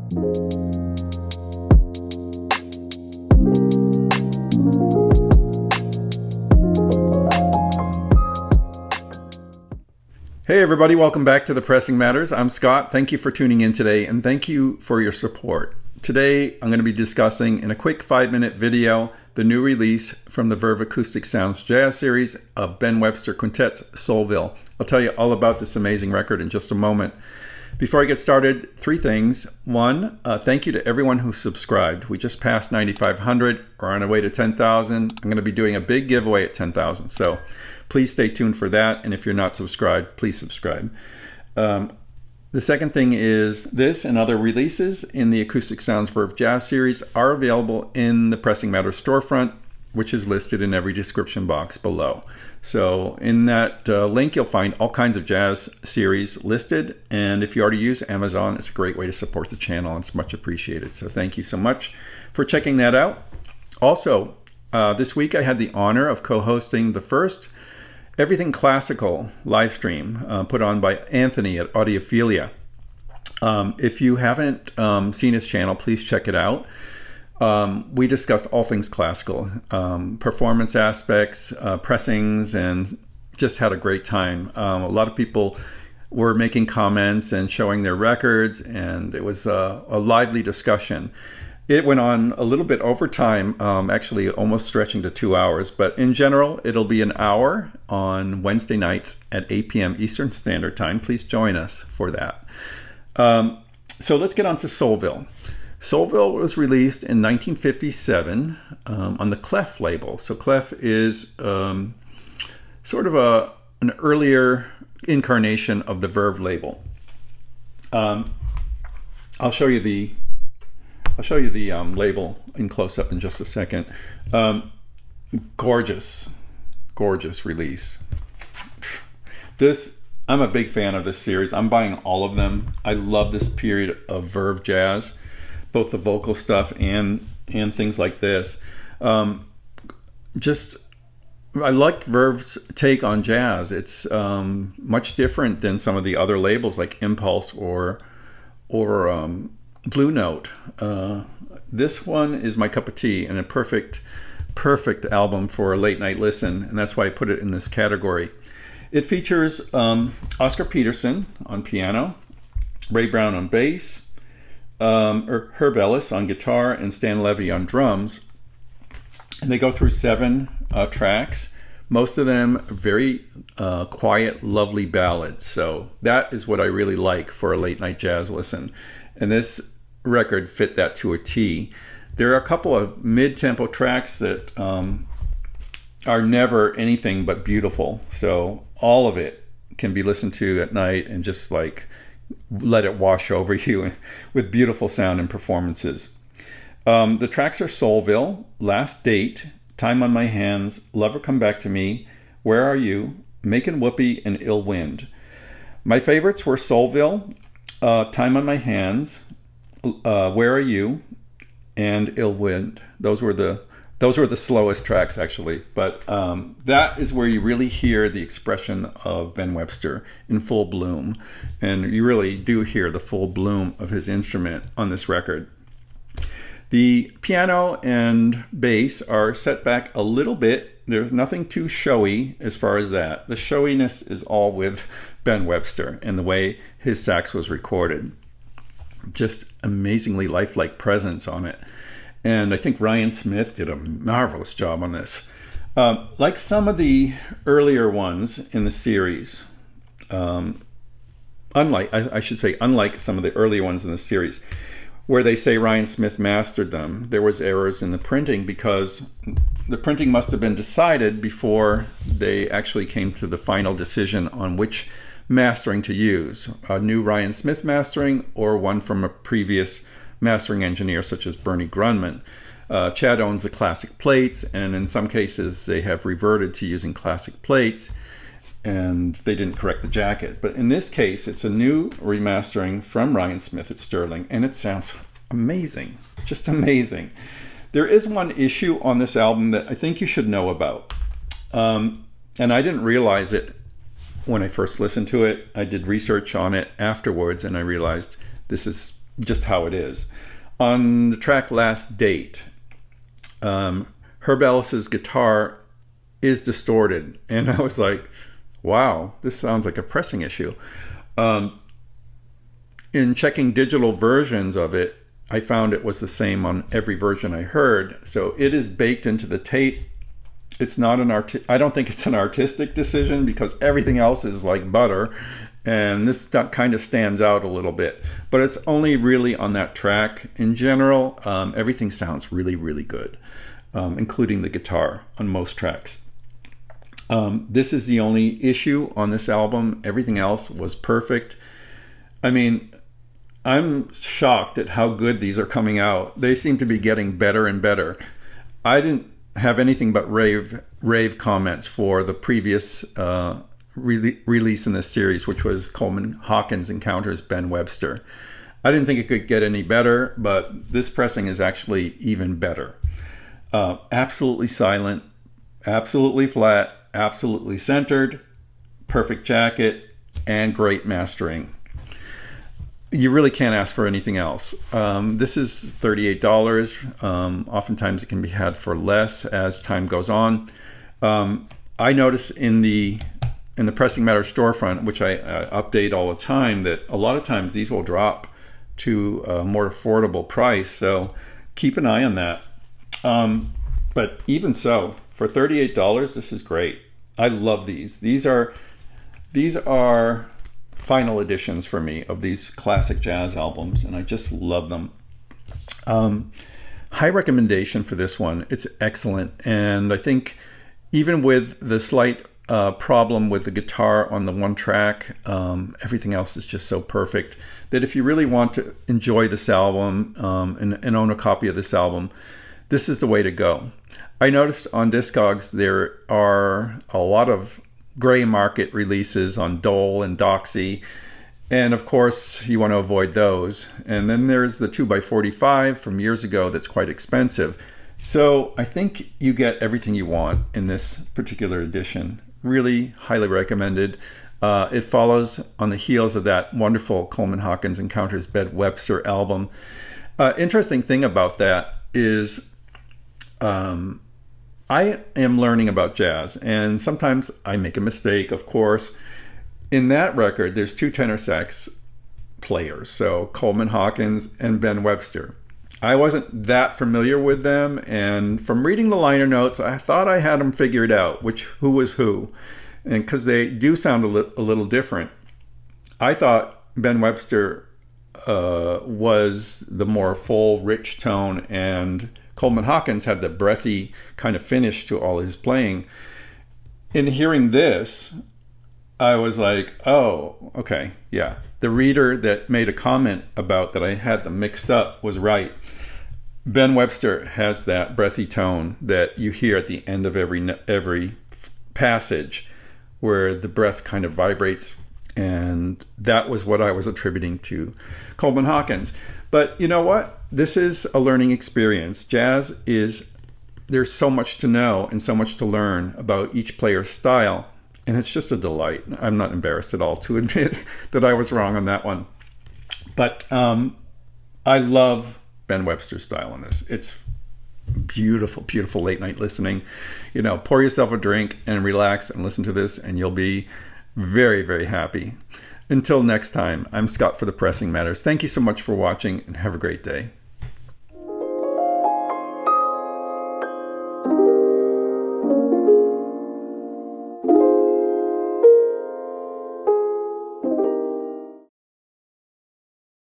Hey everybody, welcome back to The Pressing Matters. I'm Scott. Thank you for tuning in today, and thank you for your support. Today I'm going to be discussing in a quick 5-minute video the new release from the Verve Acoustic Sounds Jazz Series of Ben Webster Quintet Soulville. I'll tell you all about this amazing record in just a moment. Before I get started, 3 things. 1, thank you to everyone who subscribed. We just passed 9,500. We're on our way to 10,000. I'm going to be doing a big giveaway at 10,000. So please stay tuned for that. And if you're not subscribed, please subscribe. The second thing is this and other releases in the Acoustic Sounds Verve Jazz Series are available in the Pressing Matters storefront, which is listed in every description box below. So in that link, you'll find all kinds of jazz series listed. And if you already use Amazon, it's a great way to support the channel. It's much appreciated. So thank you so much for checking that out. Also, this week I had the honor of co-hosting the first Everything Classical live stream put on by Anthony at Audiophilia. If you haven't seen his channel, please check it out. We discussed all things classical, performance aspects, pressings, and just had a great time. A lot of people were making comments and showing their records, and it was a lively discussion. It went on a little bit over time, actually almost stretching to 2 hours, but in general, it'll be an hour on Wednesday nights at 8 p.m. Eastern Standard Time. Please join us for that. So let's get on to Soulville. Soulville was released in 1957 on the Clef label. So Clef is sort of an earlier incarnation of the Verve label. I'll show you the label in close-up in just a second. Gorgeous release. I'm a big fan of this series. I'm buying all of them. I love this period of Verve jazz, both the vocal stuff and things like this. I like Verve's take on jazz. It's much different than some of the other labels like Impulse or Blue Note. This one is my cup of tea and a perfect album for a late night listen, and that's why I put it in this category. It features Oscar Peterson on piano, Ray Brown on bass, Herb Ellis on guitar, and Stan Levey on drums. And they go through 7 tracks, most of them very quiet, lovely ballads. So that is what I really like for a late night jazz listen. And this record fit that to a T. There are a couple of mid-tempo tracks that are never anything but beautiful. So all of it can be listened to at night and just like let it wash over you with beautiful sound and performances. The tracks are Soulville, Last Date, Time on My Hands, Lover Come Back to Me, Where Are You, Makin' Whoopee, and Ill Wind. My favorites were Soulville, Time on My Hands, Where Are You, and Ill Wind. Those were the slowest tracks, actually, but that is where you really hear the expression of Ben Webster in full bloom, and you really do hear the full bloom of his instrument on this record. The piano and bass are set back a little bit. There's nothing too showy as far as that. The showiness is all with Ben Webster and the way his sax was recorded. Just amazingly lifelike presence on it. And I think Ryan Smith did a marvelous job on this. Like some of the earlier ones in the series, unlike some of the earlier ones in the series, where they say Ryan Smith mastered them, there was errors in the printing because the printing must have been decided before they actually came to the final decision on which mastering to use, a new Ryan Smith mastering or one from a previous mastering engineer such as Bernie Grunman. Chad owns the classic plates, and in some cases they have reverted to using classic plates and they didn't correct the jacket. But in this case, it's a new remastering from Ryan Smith at Sterling, and it sounds amazing, just amazing. There is one issue on this album that I think you should know about. And I didn't realize it when I first listened to it. I did research on it afterwards, and I realized this is just how it is. On the track Last Date, Herb Ellis's guitar is distorted, and I was like, wow, this sounds like a pressing issue. In checking digital versions of it, I found it was the same on every version I heard. So it is baked into the tape. It's not I don't think it's an artistic decision, because everything else is like butter, and this kind of stands out a little bit. But it's only really on that track. In general, everything sounds really, really good, including the guitar on most tracks. This is the only issue on this album. Everything else was perfect. I mean, I'm shocked at how good these are coming out. They seem to be getting better and better. I didn't have anything but rave comments for the previous release in this series, which was Coleman Hawkins Encounters Ben Webster. I didn't think it could get any better, but this pressing is actually even better. Absolutely silent, absolutely flat, absolutely centered, perfect jacket, and great mastering. You really can't ask for anything else. This is $38. Oftentimes it can be had for less as time goes on. I notice in the Pressing Matters storefront, which I update all the time, that a lot of times these will drop to a more affordable price. So keep an eye on that. But even so, for $38, this is great. I love these. These are final editions for me of these classic jazz albums, and I just love them. High recommendation for this one. It's excellent, and I think even with the slight problem with the guitar on the one track, everything else is just so perfect that if you really want to enjoy this album and own a copy of this album, this is the way to go. I noticed on Discogs there are a lot of gray market releases on Dole and Doxy, and of course you want to avoid those. And then there's the 2x45 from years ago that's quite expensive. So I think you get everything you want in this particular edition. Really highly recommended. It follows on the heels of that wonderful Coleman Hawkins Encounters Ben Webster album. Interesting thing about that is I am learning about jazz, and sometimes I make a mistake, of course. In that record, there's two tenor sax players, so Coleman Hawkins and Ben Webster. I wasn't that familiar with them, and from reading the liner notes, I thought I had them figured out, who was who, and because they do sound a little different. I thought Ben Webster was the more full, rich tone, and Coleman Hawkins had the breathy kind of finish to all his playing. In hearing this, I was like, oh, okay, yeah. The reader that made a comment about that I had them mixed up was right. Ben Webster has that breathy tone that you hear at the end of every passage, where the breath kind of vibrates, and that was what I was attributing to Coleman Hawkins. But you know what? This is a learning experience. Jazz there's so much to know and so much to learn about each player's style, and it's just a delight. I'm not embarrassed at all to admit that I was wrong on that one. But I love Ben Webster's style on this. It's beautiful, beautiful late night listening. Pour yourself a drink and relax and listen to this, and you'll be very, very happy. Until next time, I'm Scott for the Pressing Matters. Thank you so much for watching, and have a great day.